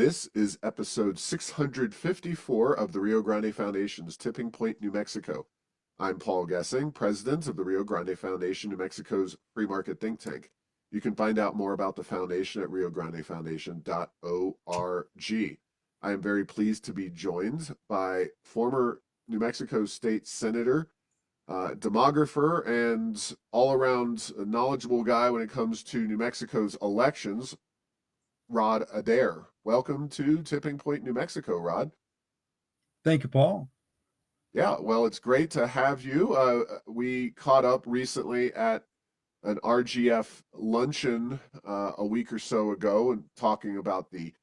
This is episode 654 of the Rio Grande Foundation's Tipping Point, New Mexico. I'm Paul Gessing, president of the Rio Grande Foundation, New Mexico's free market think tank. You can find out more about the foundation at riograndefoundation.org. I am very pleased to be joined by former New Mexico State Senator, demographer, and all-around knowledgeable guy when it comes to New Mexico's elections, Rod Adair. Welcome to Tipping Point, New Mexico, Rod. Thank you, Paul. Yeah, well, it's great to have you. We caught up recently at an RGF luncheon a week or so ago and talking about the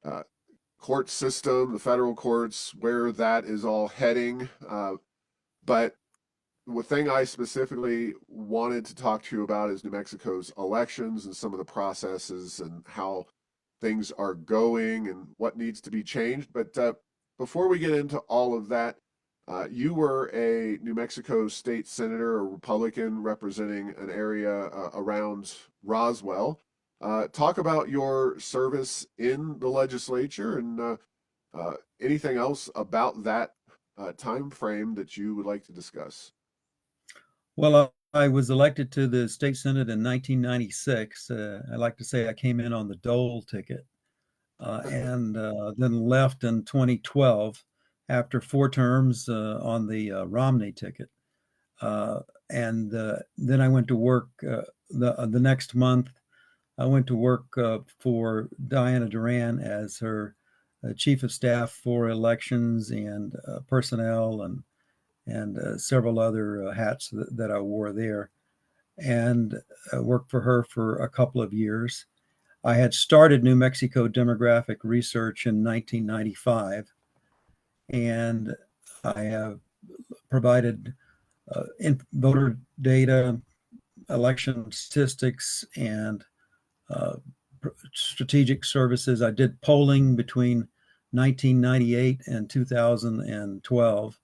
uh, court system, the federal courts, where that is all heading. But the thing I specifically wanted to talk to you about is New Mexico's elections and some of the processes and how things are going and what needs to be changed. But before we get into all of that, you were a New Mexico state senator, a Republican representing an area around Roswell. Talk about your service in the legislature and anything else about that time frame that you would like to discuss. Well, I was elected to the state senate in 1996. I like to say I came in on the Dole ticket and then left in 2012 after 4 terms on the Romney ticket. And then I went to work the next month. I went to work for Diana Duran as her chief of staff for elections and personnel and several other hats that I wore there, and worked for her for a couple of years. I had started New Mexico demographic research in 1995, and I have provided voter data, election statistics, and strategic services. I did polling between 1998 and 2012.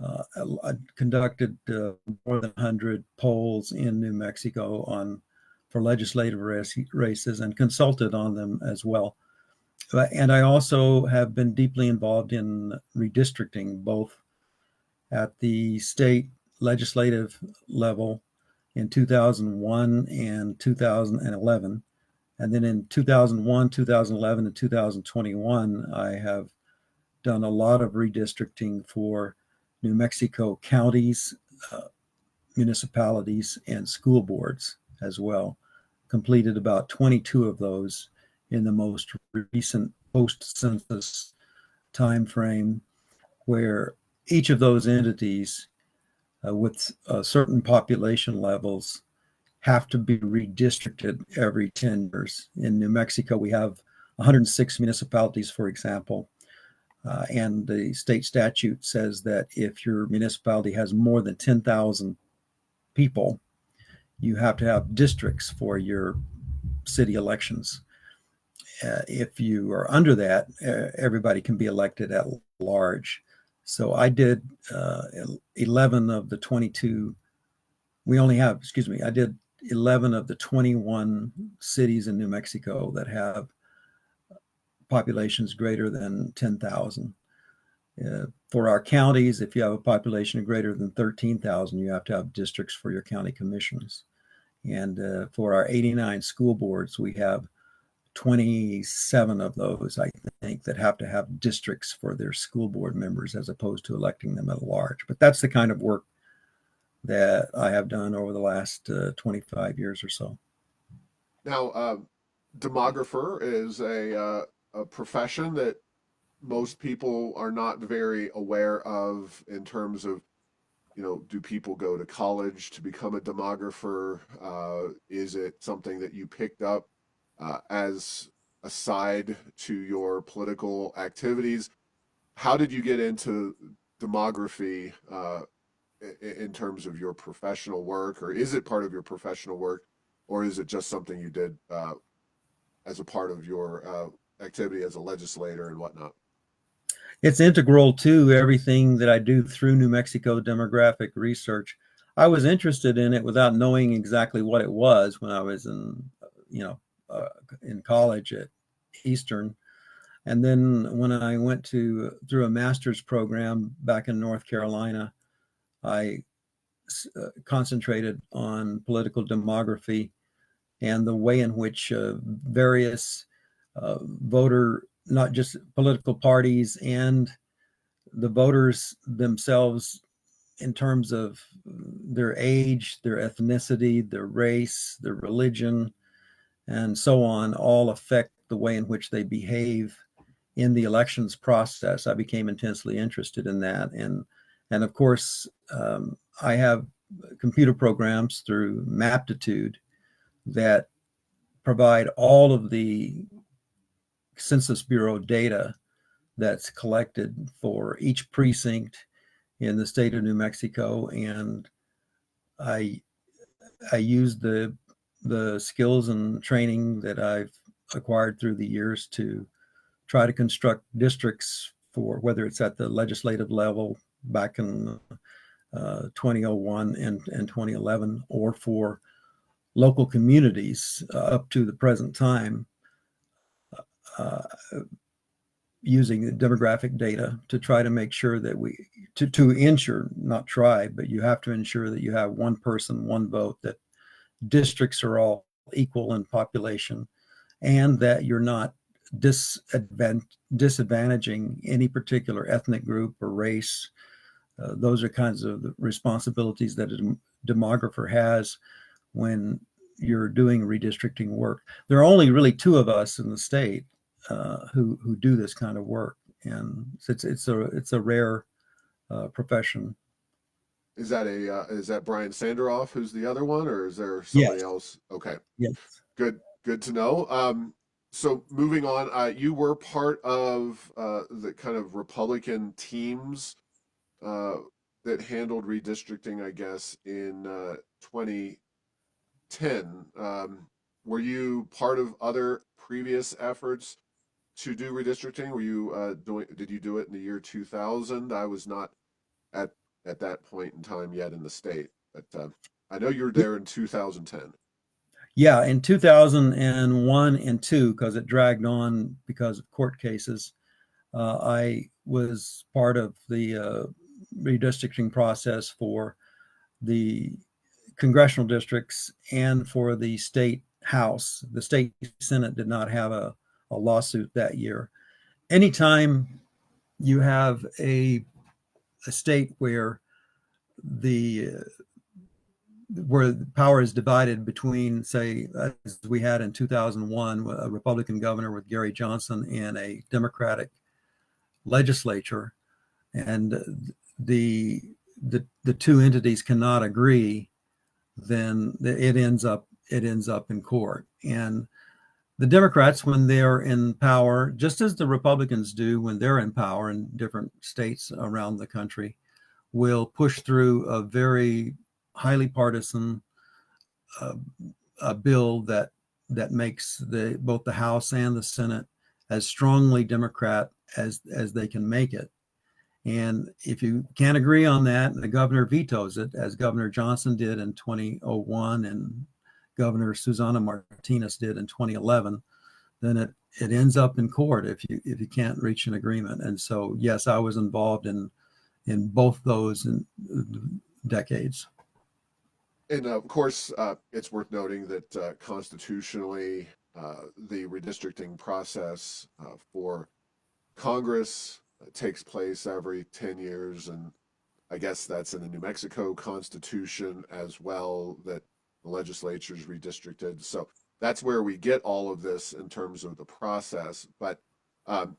I conducted more than 100 polls in New Mexico for legislative races and consulted on them as well. And I also have been deeply involved in redistricting, both at the state legislative level in 2001 and 2011. And then in 2001, 2011, and 2021, I have done a lot of redistricting for New Mexico counties, municipalities, and school boards as well. Completed about 22 of those in the most recent post-census timeframe, where each of those entities with certain population levels have to be redistricted every 10 years. In New Mexico, we have 106 municipalities, for example. And the state statute says that if your municipality has more than 10,000 people, you have to have districts for your city elections. If you are under that, everybody can be elected at large. So I did 11 of the 22. I did 11 of the 21 cities in New Mexico that have populations greater than 10,000. For our counties, if you have a population of greater than 13,000, you have to have districts for your county commissions. And for our 89 school boards, we have 27 of those, I think, that have to have districts for their school board members as opposed to electing them at large. But that's the kind of work that I have done over the last 25 years or so. Now, demographer is a profession that most people are not very aware of in terms of, do people go to college to become a demographer? Is it something that you picked up as a side to your political activities? How did you get into demography in terms of your professional work, or is it part of your professional work, or is it just something you did as a part of your activity as a legislator and whatnot? It's integral to everything that I do through New Mexico demographic research. I was interested in it without knowing exactly what it was when I was in college at Eastern. And then when I went through a master's program back in North Carolina, I concentrated on political demography and the way in which various voter, not just political parties and the voters themselves, in terms of their age, their ethnicity, their race, their religion, and so on, all affect the way in which they behave in the elections process. I became intensely interested in that, and of course, I have computer programs through Maptitude that provide all of the Census Bureau data that's collected for each precinct in the state of New Mexico, and I I use the skills and training that I've acquired through the years to try to construct districts for whether it's at the legislative level back in 2001 and 2011, or for local communities up to the present time, uh, using the demographic data to try to make sure that to ensure, not try, but you have to ensure that you have one person, one vote, that districts are all equal in population, and that you're not disadvantaging any particular ethnic group or race. Those are kinds of the responsibilities that a demographer has when you're doing redistricting work. There are only really two of us in the state who do this kind of work, and it's a rare profession. Is that Brian Sanderoff who's the other one, or is there somebody Yes, else? Okay, yes, good to know. So moving on, you were part of the kind of Republican teams uh, that handled redistricting, I guess, in 2010. Were you part of other previous efforts to do redistricting? Were you did you do it in the year 2000? I was not at at that point in time yet in the state, but I know you were there in 2010. yeah. In 2001 and two, because it dragged on because of court cases, I was part of the redistricting process for the congressional districts and for the state house. The state senate did not have a lawsuit that year. Anytime you have a state the where power is divided between, say, as we had in 2001, a Republican governor with Gary Johnson and a Democratic legislature, and the the two entities cannot agree, then it ends up in court. And the Democrats, when they're in power, just as the Republicans do when they're in power in different states around the country, will push through a very highly partisan uh, a bill that makes both the House and the Senate as strongly Democrat as they can make it. And if you can't agree on that, the governor vetoes it, as Governor Johnson did in 2001 and Governor Susana Martinez did in 2011, then it ends up in court if you can't reach an agreement. And so, yes, I was involved in both those in decades. And of course, it's worth noting that constitutionally, the redistricting process for Congress takes place every 10 years. And I guess that's in the New Mexico Constitution as well, that the legislature's redistricted. So that's where we get all of this in terms of the process. But um,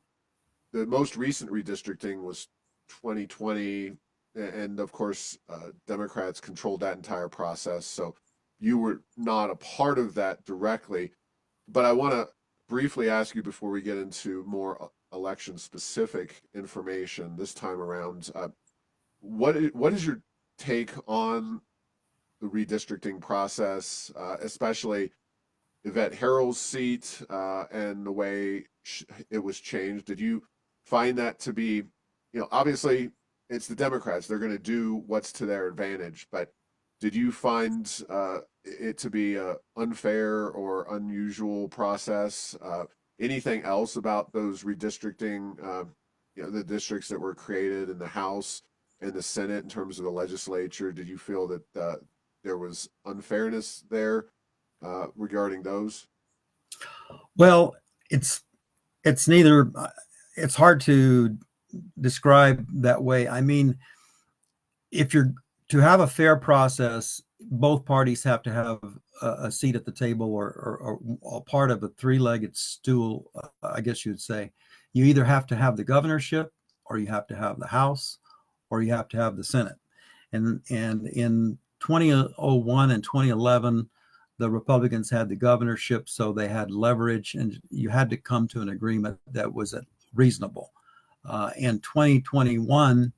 the most recent redistricting was 2020, and of course, Democrats controlled that entire process. So you were not a part of that directly. But I want to briefly ask you before we get into more election specific information this time around. What is your take on the redistricting process, especially Yvette Harrell's seat and the way it was changed? Did you find that to be, obviously it's the Democrats, they're going to do what's to their advantage, but did you find it to be a unfair or unusual process? anything else about those redistricting, the districts that were created in the House and the Senate in terms of the legislature? Did you feel that there was unfairness there regarding those? Well, it's it's neither. It's hard to describe that way. I mean, if you're to have a fair process, both parties have to have a seat at the table, or a part of a three-legged stool, I guess you'd say. You either have to have the governorship, or you have to have the House, or you have to have the Senate. And in 2001 and 2011, the Republicans had the governorship, so they had leverage, and you had to come to an agreement that was reasonable. In 2021,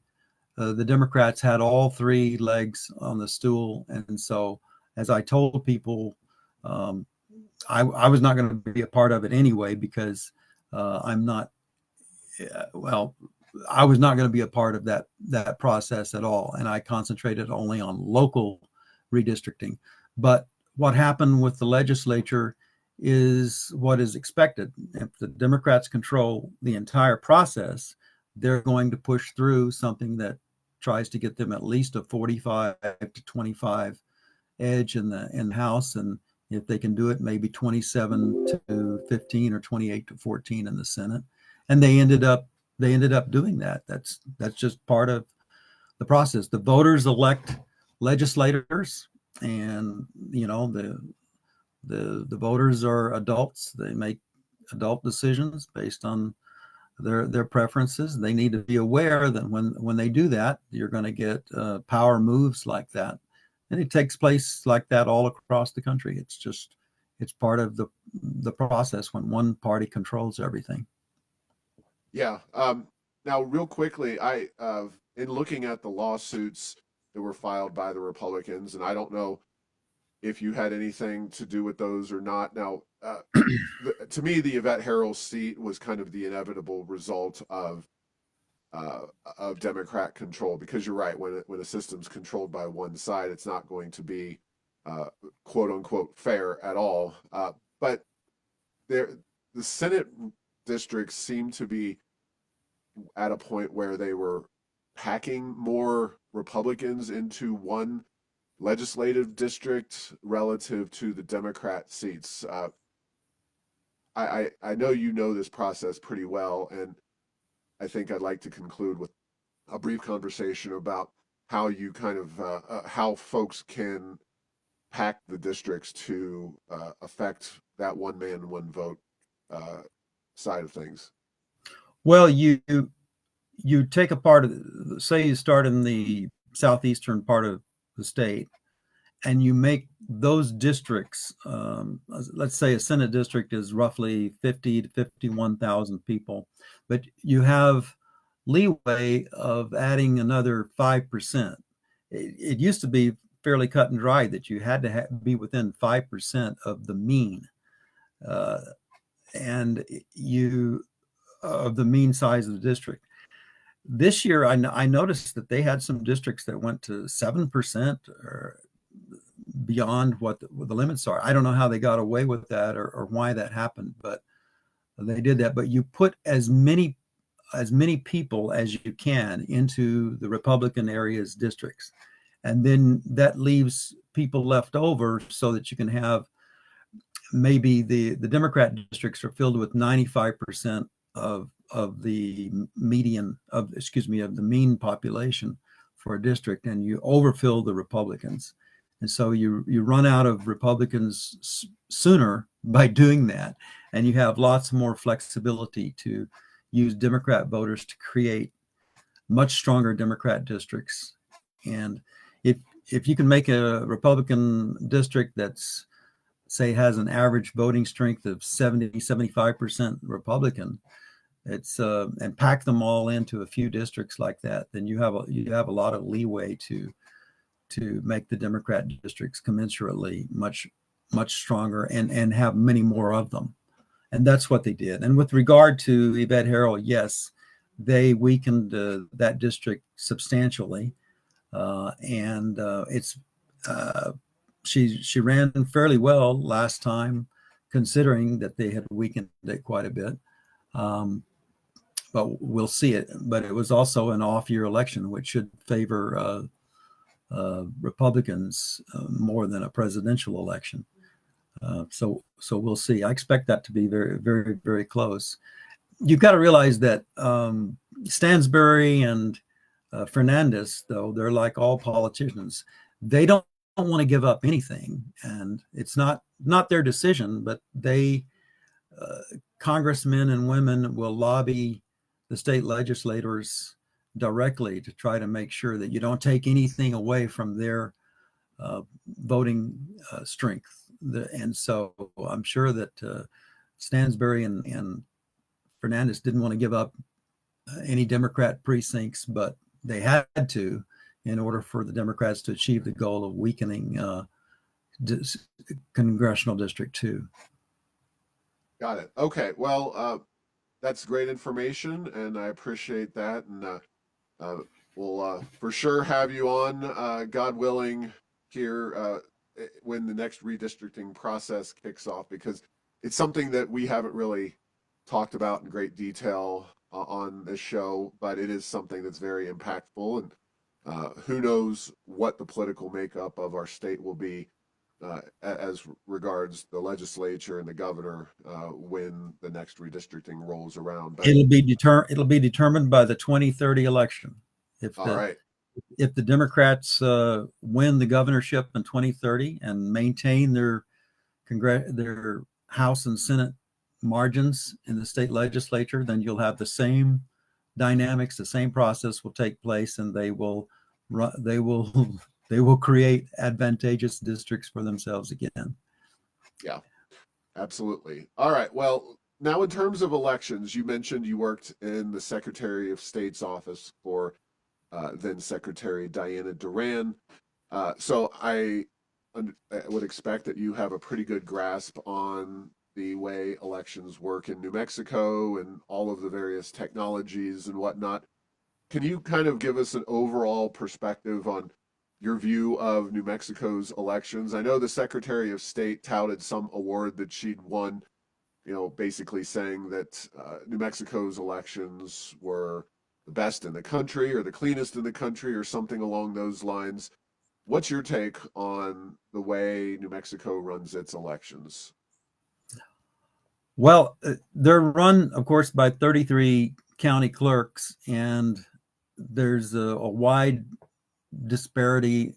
the Democrats had all three legs on the stool, and so, as I told people, um, I was not going to be a part of it anyway, because I'm not. Well, I was not going to be a part of that process at all, and I concentrated only on local redistricting. But what happened with the legislature is what is expected. If the Democrats control the entire process, they're going to push through something that tries to get them at least a 45 to 25 edge in the House, and if they can do it, maybe 27 to 15 or 28 to 14 in the Senate. And they ended up doing that. That's just part of the process. The voters elect legislators, and the voters are adults. They make adult decisions based on their preferences. They need to be aware that when they do that, you're going to get power moves like that, and it takes place like that all across the country. It's part of the process when one party controls everything. Yeah. Now, real quickly, in looking at the lawsuits that were filed by the Republicans, and I don't know if you had anything to do with those or not. Now, to me, the Yvette Herrell seat was kind of the inevitable result uh, of Democrat control, because you're right. When a system's controlled by one side, it's not going to be uh, quote unquote fair at all. But there, the Senate districts seem to be at a point where they were packing more Republicans into one legislative district relative to the Democrat seats. I know you know this process pretty well, and I think I'd like to conclude with a brief conversation about how you kind of how folks can pack the districts to affect that one man, one vote uh, side of things. Well, you take a part of, say you start in the southeastern part of the state, and you make those districts, let's say a Senate district is roughly 50 to 51,000 people, but you have leeway of adding another 5%. It used to be fairly cut and dry that you had to be within 5% of the mean, uh, and you of the mean size of the district. This year, I noticed that they had some districts that went to 7% or beyond what the limits are. I don't know how they got away with that, or why that happened, but they did that. But you put as many people as you can into the Republican areas districts, and then that leaves people left over so that you can have, maybe the Democrat districts are filled with 95% of the median of excuse me of the mean population for a district, and you overfill the Republicans, and so you run out of Republicans sooner by doing that, and you have lots more flexibility to use Democrat voters to create much stronger Democrat districts. And if you can make a Republican district that's, say, has an average voting strength of 70-75% Republican, it's and pack them all into a few districts like that, then you have a lot of leeway to make the Democrat districts commensurately much stronger, and have many more of them. And that's what they did. And with regard to Yvette Herrell, yes, they weakened that district substantially, and it's she ran fairly well last time considering that they had weakened it quite a bit. But we'll see it. But it was also an off-year election, which should favor Republicans more than a presidential election. So we'll see. I expect that to be very, very, very close. You've got to realize that Stansbury and Fernandez, though, they're like all politicians. They don't want to give up anything, and it's not their decision, but they congressmen and women will lobby the state legislators directly to try to make sure that you don't take anything away from their voting strength. And so I'm sure that Stansbury and Fernandez didn't want to give up any Democrat precincts, but they had to in order for the Democrats to achieve the goal of weakening Congressional District 2. Got it. Okay. Well, that's great information, and I appreciate that. And we'll for sure have you on, God willing, here when the next redistricting process kicks off, because it's something that we haven't really talked about in great detail on this show, but it is something that's very impactful. And who knows what the political makeup of our state will be as regards the legislature and the governor when the next redistricting rolls around. But It'll be determined by the 2030 election. All right. If the Democrats win the governorship in 2030 and maintain their House and Senate margins in the state legislature, then you'll have the same dynamics, the same process will take place, and they will create advantageous districts for themselves again. Yeah, absolutely. All right. Well, now in terms of elections, you mentioned you worked in the Secretary of State's office for then Secretary Diana Duran. So I would expect that you have a pretty good grasp on the way elections work in New Mexico and all of the various technologies and whatnot. Can you kind of give us an overall perspective on your view of New Mexico's elections? I know the Secretary of State touted some award that she'd won, basically saying that New Mexico's elections were the best in the country or the cleanest in the country or something along those lines. What's your take on the way New Mexico runs its elections? Well, they're run, of course, by 33 county clerks, and there's a wide disparity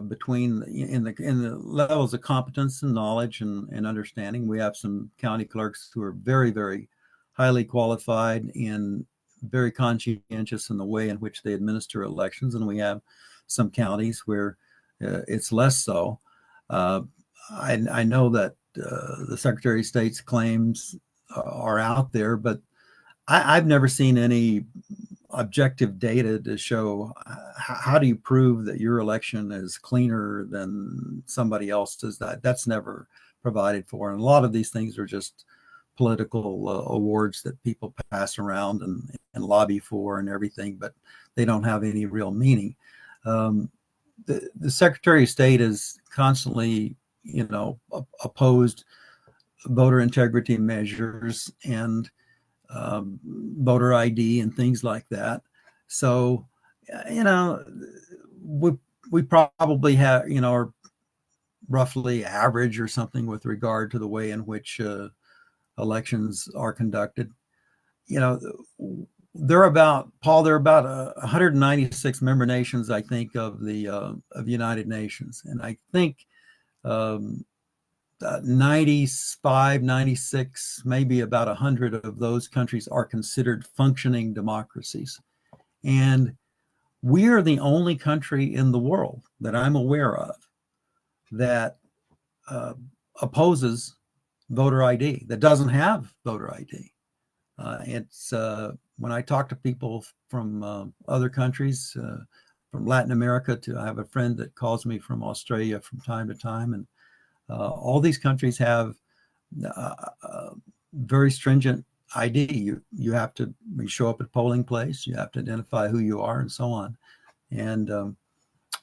between in the levels of competence and knowledge and understanding. We have some county clerks who are very, very highly qualified and very conscientious in the way in which they administer elections, and we have some counties where it's less so. I know that the Secretary of State's claims are out there, but I've never seen any objective data to show how do you prove that your election is cleaner than somebody else's. That's never provided for. And a lot of these things are just political awards that people pass around and lobby for and everything, but they don't have any real meaning. The Secretary of State is constantly, opposed voter integrity measures and voter ID and things like that. So, we probably have, are roughly average or something with regard to the way in which elections are conducted. There are about 196 member nations, I think, of the United Nations, and I think 95, 96, maybe about 100 of those countries are considered functioning democracies. And we are the only country in the world that I'm aware of that opposes voter ID, that doesn't have voter ID. It's when I talk to people from other countries, from Latin America I have a friend that calls me from Australia from time to time, and all these countries have very stringent ID. You have to, when you show up at a polling place, you have to identify who you are and so on. And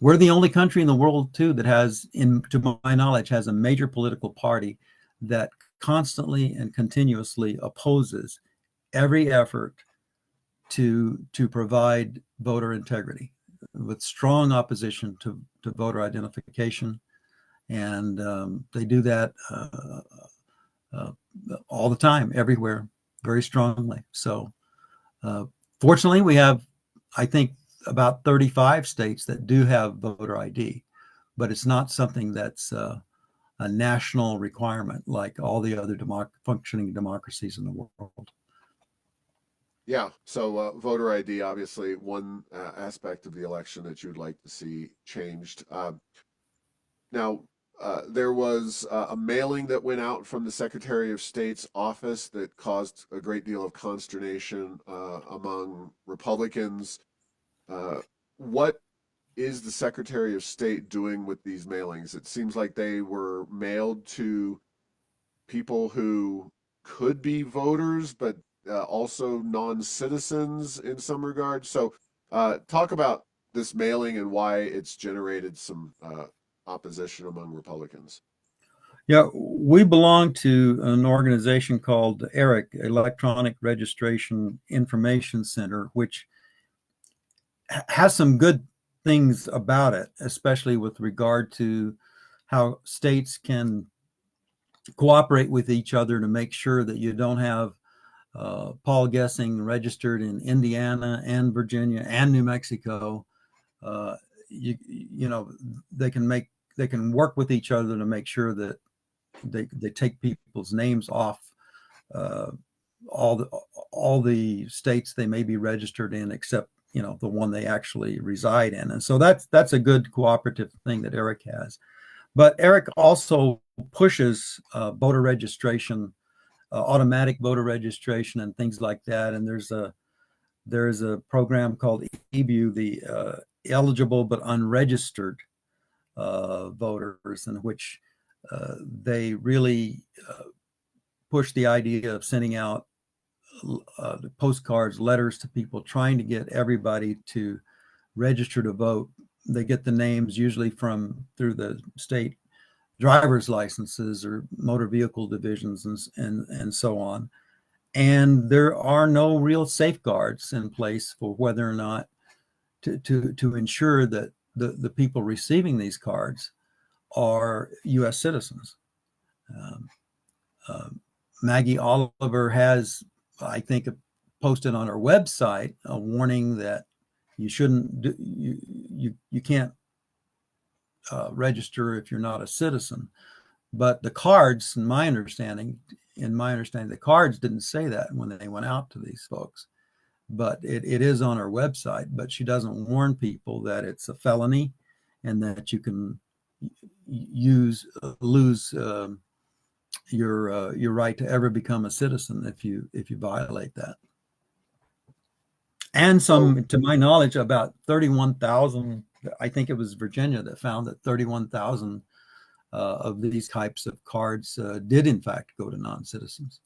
we're the only country in the world too that has, to my knowledge, has a major political party that constantly and continuously opposes every effort to provide voter integrity, with strong opposition to voter identification. And they do that uh, all the time, everywhere, very strongly. So uh, fortunately, we have, I think, about 35 states that do have voter ID, but it's not something that's a national requirement like all the other functioning democracies in the world. Yeah, so voter ID, obviously, one aspect of the election that you'd like to see changed. Now, there was a mailing that went out from the Secretary of State's office that caused a great deal of consternation among Republicans. Uh, what is the Secretary of State doing with these mailings? It seems like they were mailed to people who could be voters, but also non-citizens in some regards. So, talk about this mailing and why it's generated some opposition among Republicans. Yeah, we belong to an organization called ERIC, Electronic Registration Information Center, which has some good things about it, especially with regard to how states can cooperate with each other to make sure that you don't have Paul Gessing registered in Indiana and Virginia and New Mexico. You know, they can work with each other to make sure that they take people's names off uh, all the all the states they may be registered in, except the one they actually reside in. And so that's a good cooperative thing that Eric has. But Eric also pushes voter registration, automatic voter registration, and things like that. And there's a program called EBU, the eligible but unregistered voters, in which they really push the idea of sending out postcards, letters to people, trying to get everybody to register to vote. They get the names usually through the state driver's licenses or motor vehicle divisions and so on. And there are no real safeguards in place for whether or not to ensure that the people receiving these cards are U.S. citizens. Um, uh, Maggie Oliver has, I think, posted on her website a warning that you shouldn't do, you can't register if you're not a citizen. But the cards, in my understanding, the cards didn't say that when they went out to these folks. But it is on her website. But she doesn't warn people that it's a felony and that you can lose your right to ever become a citizen if you violate that. And So, to my knowledge, about 31,000. I think it was Virginia that found that 31,000 of these types of cards did in fact go to non-citizens.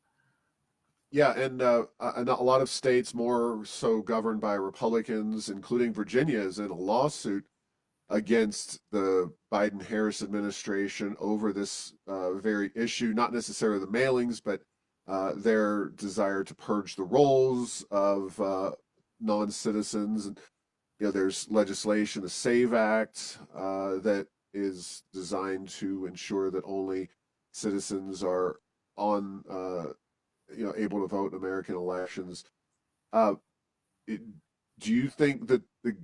yeah, and a lot of states more so governed by Republicans, including Virginia, is in a lawsuit against the Biden-Harris administration over this very issue, not necessarily the mailings, but their desire to purge the rolls of non-citizens. And there's legislation, the SAVE Act, that is designed to ensure that only citizens are on, able to vote in American elections. Uh, it, do you think that the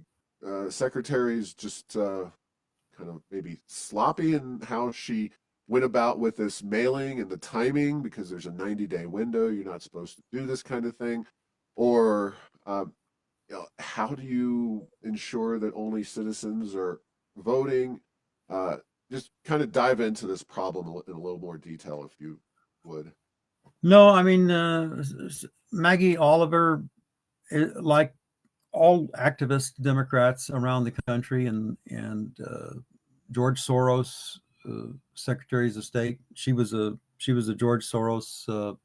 secretary's just kind of maybe sloppy in how she went about with this mailing and the timing, because there's a 90-day window, you're not supposed to do this kind of thing? Or how do you ensure that only citizens are voting? Uh, just kind of dive into this problem in a little more detail, if you would. No, I mean, Maggie Oliver, like all activist Democrats around the country, and George Soros, secretaries of state. She was a George Soros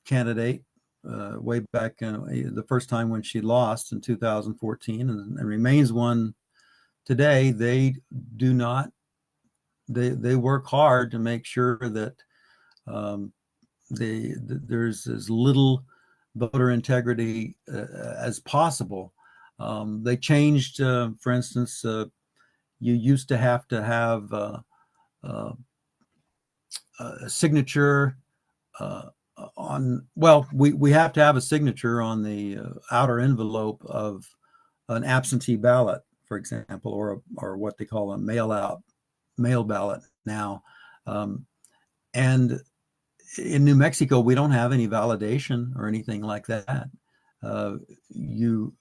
candidate way back the first time when she lost in 2014, and remains one today. They do not. They work hard to make sure that Um, there's as little voter integrity as possible. They changed, for instance, you used to have uh, a signature we have to have a signature on the outer envelope of an absentee ballot, for example, or what they call a mail ballot now. And in New Mexico, we don't have any validation or anything like that. Uh, you,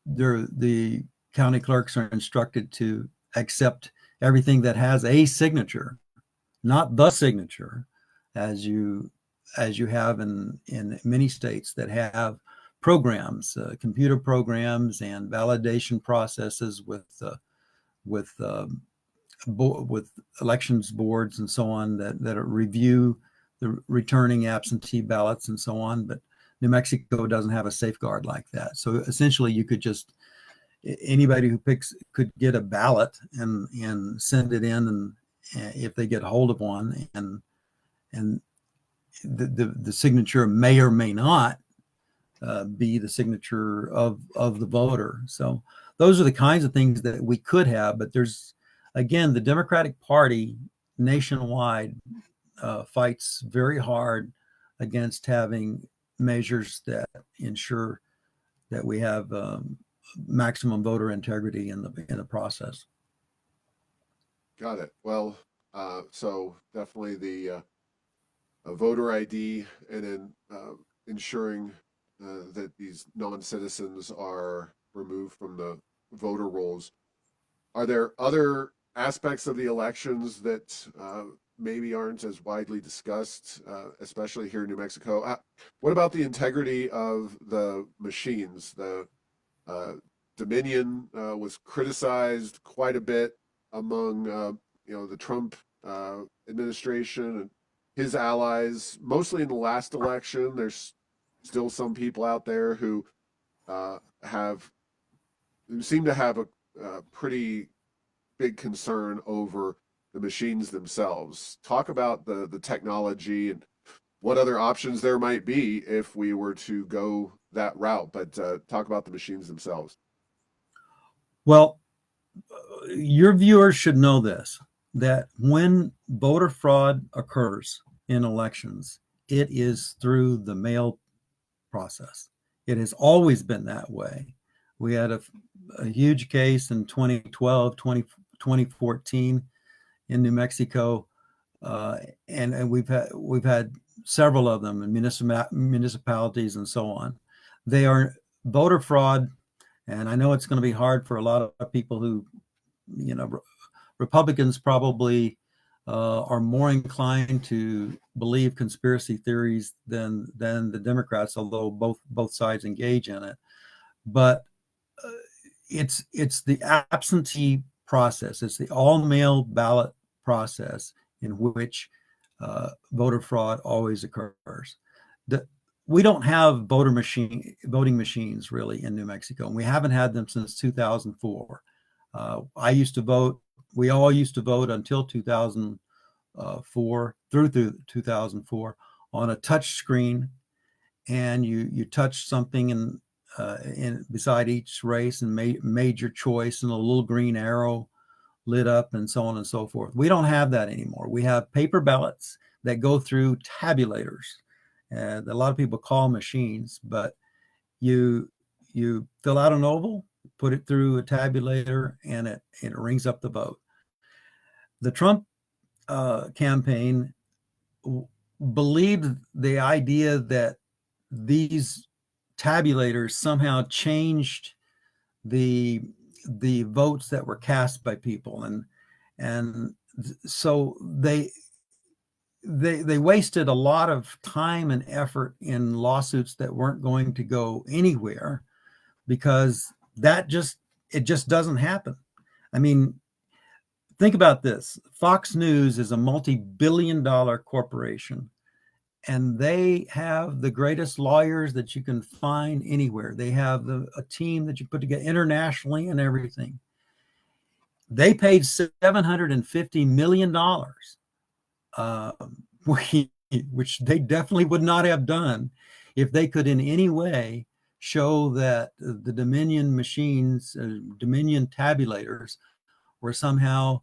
the county clerks are instructed to accept everything that has a signature, not the signature, as you have in many states that have programs, computer programs, and validation processes with with elections boards and so on that review the returning absentee ballots and so on. But New Mexico doesn't have a safeguard like that. So essentially, you could just anybody who picks could get a ballot and send it in, and if they get hold of one, and the signature may or may not be the signature of the voter. So those are the kinds of things that we could have. But there's, again, the Democratic Party nationwide fights very hard against having measures that ensure that we have maximum voter integrity in the process. Got it. Well, so definitely the voter ID, and then ensuring that these non-citizens are removed from the voter rolls. Are there other aspects of the elections that maybe aren't as widely discussed, especially here in New Mexico? What about the integrity of the machines? The uh, Dominion was criticized quite a bit among the Trump administration and his allies, mostly in the last election. There's still some people out there who have who seem to have a pretty big concern over the machines themselves. Talk about the technology and what other options there might be if we were to go that route, but talk about the machines themselves. Well, your viewers should know this, that when voter fraud occurs in elections, it is through the mail process. It has always been that way. We had a huge case in 2012, 2014 in New Mexico, and we've had several of them in municipalities and so on. They are voter fraud, and I know it's going to be hard for a lot of people who, Republicans probably are more inclined to believe conspiracy theories than the Democrats, although both sides engage in it. But uh, it's the absentee process. It's the all mail ballot process in which voter fraud always occurs. We don't have voting machines really in New Mexico, and we haven't had them since 2004. I used to vote. We all used to vote until 2004 through 2004 on a touch screen, and you touch something in beside each race and made your choice, and a little green arrow lit up, and so on and so forth. We don't have that anymore. We have paper ballots that go through tabulators, and a lot of people call machines, but you fill out an oval, put it through a tabulator, and it rings up the vote. The Trump campaign believed the idea that these tabulators somehow changed the votes that were cast by people, and so they wasted a lot of time and effort in lawsuits that weren't going to go anywhere, because it just doesn't happen. I mean, think about this. Fox News is a multi-billion-dollar corporation, and they have the greatest lawyers that you can find anywhere. They have a team that you put together internationally and everything. They paid $750 million. which they definitely would not have done if they could in any way show that the Dominion machines, Dominion tabulators, were somehow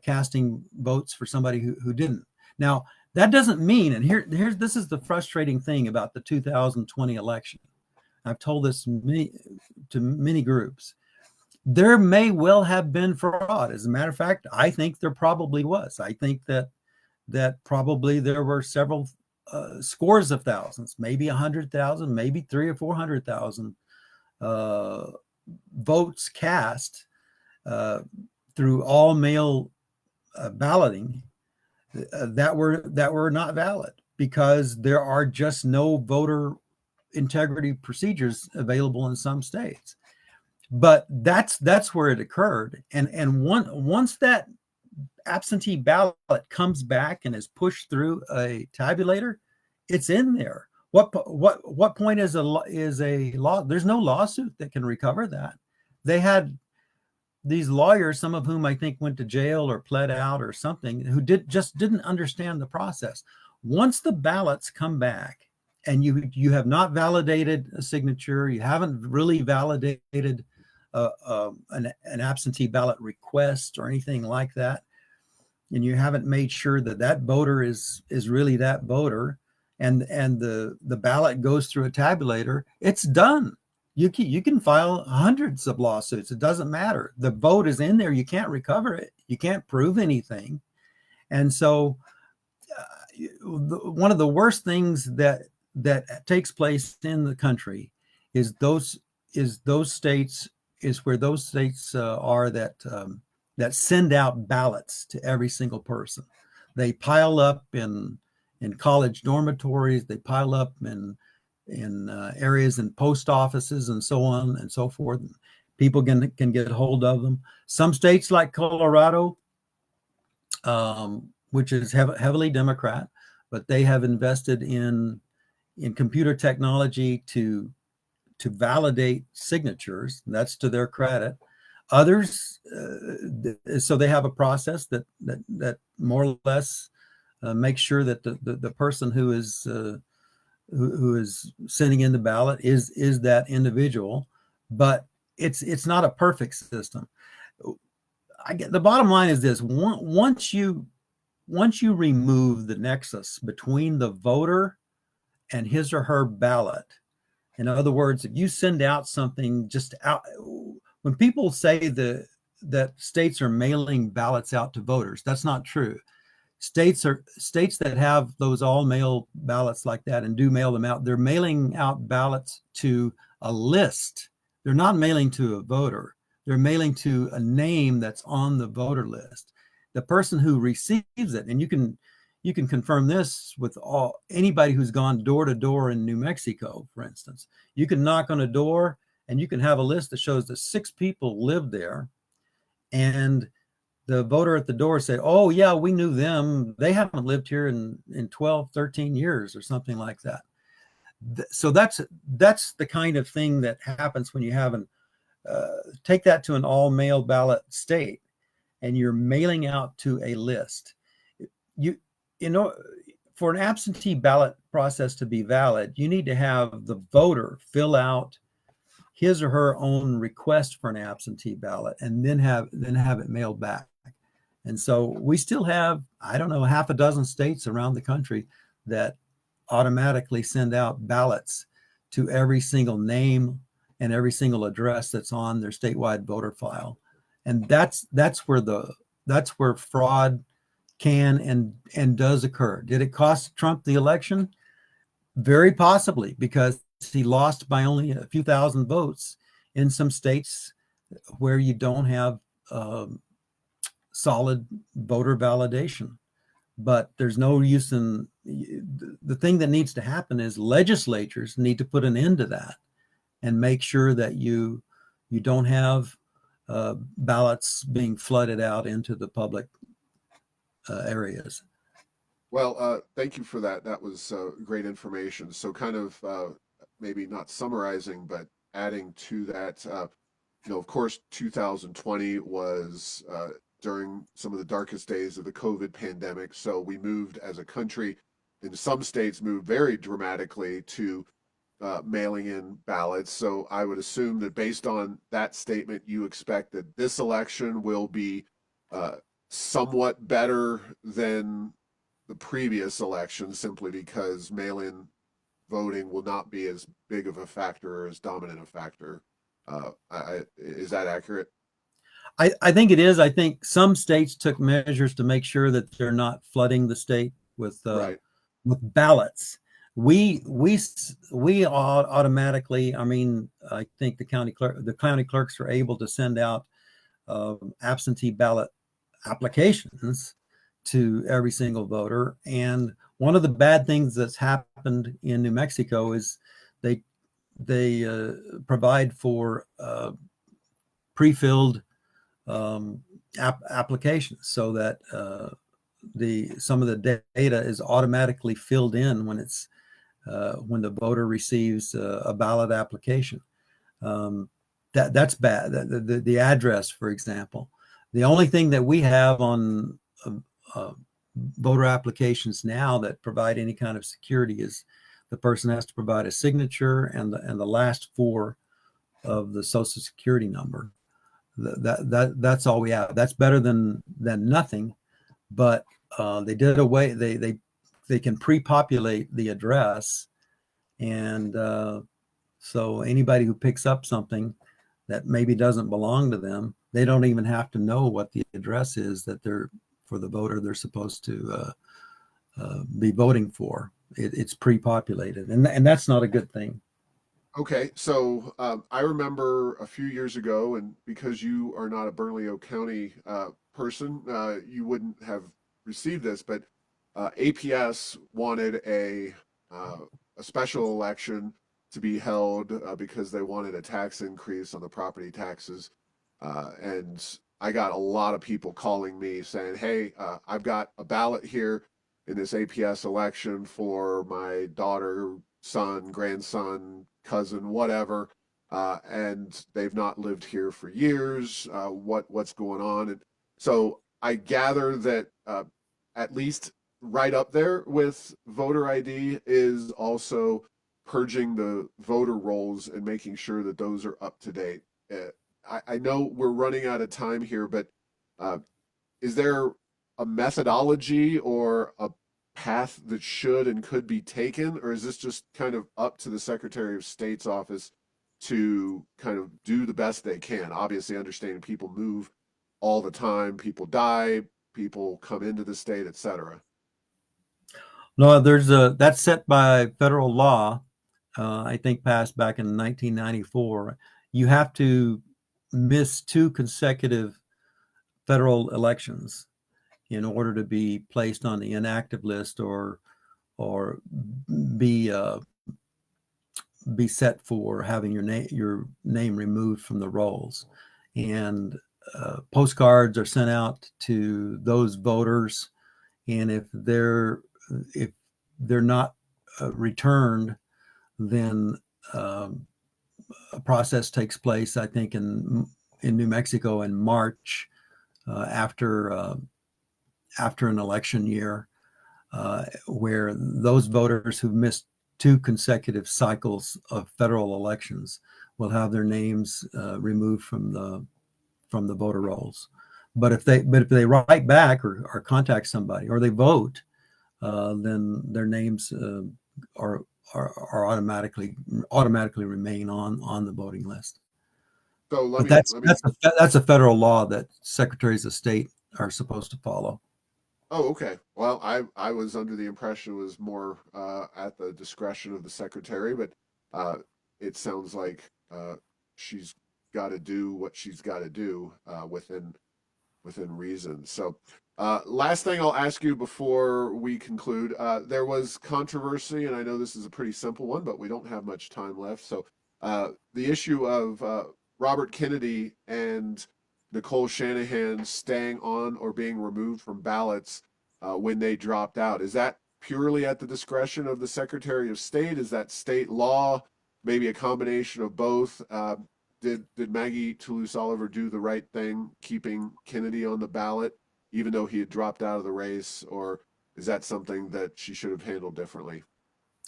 casting votes for somebody who didn't. Now, that doesn't mean, and here's this is the frustrating thing about the 2020 election. I've told this to many groups. There may well have been fraud. As a matter of fact, I think there probably was. I think that probably there were several scores of thousands, maybe 100,000, maybe 300,000 or 400,000 votes cast through all mail balloting that were not valid because there are just no voter integrity procedures available in some states. But that's where it occurred, and once that absentee ballot comes back and is pushed through a tabulator, it's in there. What point is a law? There's no lawsuit that can recover that. They had these lawyers, some of whom I think went to jail or pled out or something, who didn't understand the process. Once the ballots come back and you have not validated a signature, you haven't really validated an absentee ballot request or anything like that, and you haven't made sure that that voter is really that voter, and the ballot goes through a tabulator, it's done. You can file hundreds of lawsuits. It doesn't matter. The vote is in there. You can't recover it. You can't prove anything. And so, one of the worst things that takes place in the country is those states are that send out ballots to every single person. They pile up in college dormitories. They pile up in areas in post offices and so on and so forth. People can get hold of them. Some states like Colorado, which is heavily Democrat, but they have invested in computer technology to validate signatures. That's to their credit. Others, so they have a process that more or less makes sure that the person who is sending in the ballot is that individual, but it's not a perfect system. The bottom line is this: once you remove the nexus between the voter and his or her ballot, in other words, if you send out something just out, when people say that states are mailing ballots out to voters, that's not true. States that have those all mail ballots like that and do mail them out, they're mailing out ballots to a list. They're not mailing to a voter. They're mailing to a name that's on the voter list. The person who receives it, and you can confirm this with anybody who's gone door to door in New Mexico, for instance. You can knock on a door and you can have a list that shows that 6 people live there, and the voter at the door say, oh yeah, we knew them. They haven't lived here in 12, 13 years or something like that. So that's the kind of thing that happens when you have take that to an all mail ballot state and you're mailing out to a list. You know, for an absentee ballot process to be valid, you need to have the voter fill out his or her own request for an absentee ballot and then have it mailed back. And so we still have, I don't know, half a dozen states around the country that automatically send out ballots to every single name and every single address that's on their statewide voter file. And that's where fraud can and does occur. Did it cost Trump the election? Very possibly, because he lost by only a few thousand votes in some states where you don't have solid voter validation. But there's no use in the thing that needs to happen is legislatures need to put an end to that and make sure that you don't have ballots being flooded out into the public areas. Well, thank you for that. That was great information. So, kind of maybe not summarizing, but adding to that, of course, 2020 was during some of the darkest days of the COVID pandemic. So, we moved as a country in some states moved very dramatically to mailing in ballots. So I would assume that based on that statement, you expect that this election will be uh, somewhat better than the previous election, simply because mail-in voting will not be as big of a factor or as dominant a factor. Is that accurate? I think it is. I think some states took measures to make sure that they're not flooding the state Right. with ballots. We automatically. I mean, I think the county clerks are able to send out absentee ballot applications to every single voter. And one of the bad things that's happened in New Mexico is they they provide for pre-filled applications so that the some of the data is automatically filled in when the voter receives a ballot application. Um, that's bad. The address, for example, the only thing that we have on uh, voter applications now that provide any kind of security is the person has to provide a signature and the last four of the social security number. That's all we have. That's better than nothing. But they did away. They can pre-populate the address, and so anybody who picks up something that maybe doesn't belong to them, they don't even have to know what the address is that they're for the voter they're supposed to be voting for. It's pre-populated, and that's not a good thing. Okay, so I remember a few years ago, and because you are not a Bernalillo County person, you wouldn't have received this, but APS wanted uh, a special election to be held because they wanted a tax increase on the property taxes, and I got a lot of people calling me saying, "Hey, I've got a ballot here in this APS election for my daughter, son, grandson, cousin, whatever, and they've not lived here for years. What's going on?" And so I gather that at least right up there with voter ID is also purging the voter rolls and making sure that those are up to date. Uh, I know we're running out of time here, but uh, is there a methodology or a path that should and could be taken, or is this just kind of up to the Secretary of State's office to kind of do the best they can? Obviously, understanding people move all the time, people die, people come into the state, etc. No, there's a that's set by federal law. I think passed back in 1994. You have to miss two consecutive federal elections in order to be placed on the inactive list or be uh, be set for having your name removed from the rolls. And postcards are sent out to those voters, and if they're not returned, then a process takes place. I think in New Mexico in March after an election year, where those voters who've missed two consecutive cycles of federal elections will have their names removed from the voter rolls. But if they write back or contact somebody or they vote, then their names are are automatically remain on the voting list. So But that's let me that's a that's a federal law that secretaries of state are supposed to follow. Oh, okay. Well, I was under the impression it was more at the discretion of the secretary, but uh, it sounds like she's got to do what she's got to do within reason. So, last thing I'll ask you before we conclude, there was controversy, and I know this is a pretty simple one, but we don't have much time left. So, the issue of Robert Kennedy and Nicole Shanahan staying on or being removed from ballots when they dropped out, is that purely at the discretion of the Secretary of State? Is that state law? Maybe a combination of both? Did Maggie Toulouse Oliver do the right thing, keeping Kennedy on the ballot, even though he had dropped out of the race, or is that something that she should have handled differently?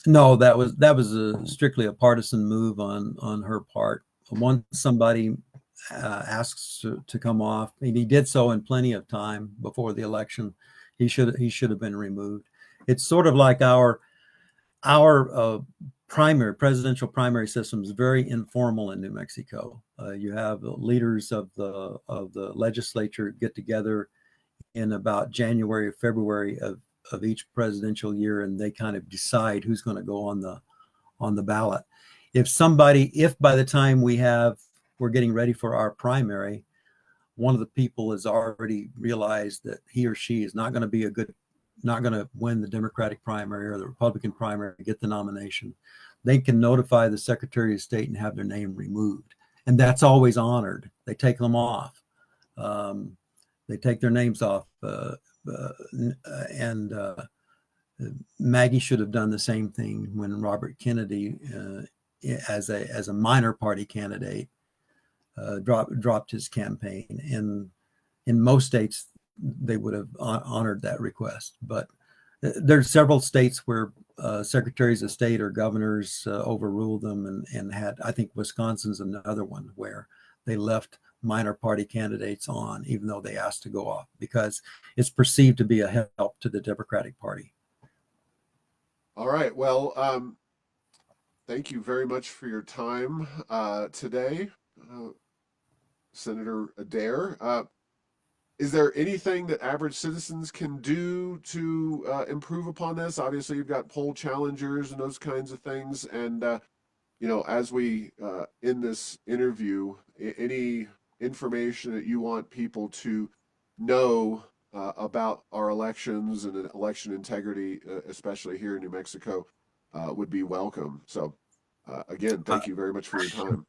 No, that was strictly a partisan move on her part. Once somebody asks to come off, and he did so in plenty of time before the election, he should have been removed. It's sort of like our primary presidential primary system is very informal in New Mexico. You have leaders of the legislature get together in about January or February of each presidential year, and they kind of decide who's going to go on the ballot. If by the time we're getting ready for our primary, one of the people has already realized that he or she is not going to win the Democratic primary or the Republican primary, get the nomination, they can notify the Secretary of State and have their name removed. And that's always honored. They take them off. Um, they take their names off. And Maggie should have done the same thing when Robert Kennedy, as a minor party candidate, dropped his campaign. And in most states, they would have honored that request. But there's several states where secretaries of state or governors overruled them, and had, I think Wisconsin's another one where they left minor party candidates on, even though they asked to go off, because it's perceived to be a help to the Democratic Party. All right. Well, thank you very much for your time today, uh, Senator Adair. Is there anything that average citizens can do to improve upon this? Obviously, you've got poll challengers and those kinds of things. And, as we in this interview, any information that you want people to know about our elections and election integrity, especially here in New Mexico, would be welcome. So, again, Uh, thank you very much for your time.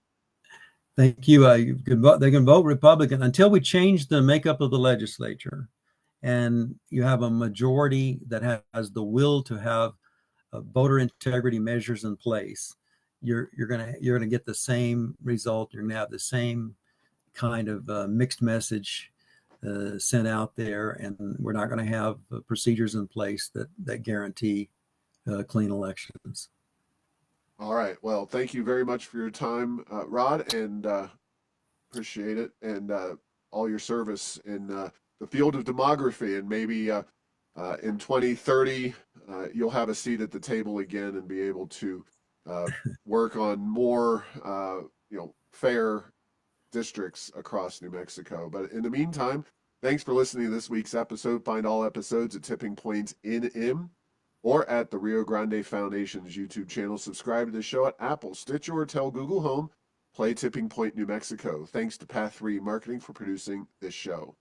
Thank you. They can vote Republican until we change the makeup of the legislature, and you have a majority that has the will to have voter integrity measures in place. You're gonna get the same result. You're gonna have the same kind of mixed message sent out there, and we're not going to have procedures in place that guarantee clean elections. All right. Well, thank you very much for your time, Rod, and appreciate it, and all your service in the field of demography. And maybe in 2030, you'll have a seat at the table again and be able to uh, work on more, fair districts across New Mexico. But in the meantime, thanks for listening to this week's episode. Find all episodes at Tipping Points NM or at the Rio Grande Foundation's YouTube channel. Subscribe to the show at Apple, Stitcher, or tell Google Home. Play Tipping Point New Mexico. Thanks to Path 3 Marketing for producing this show.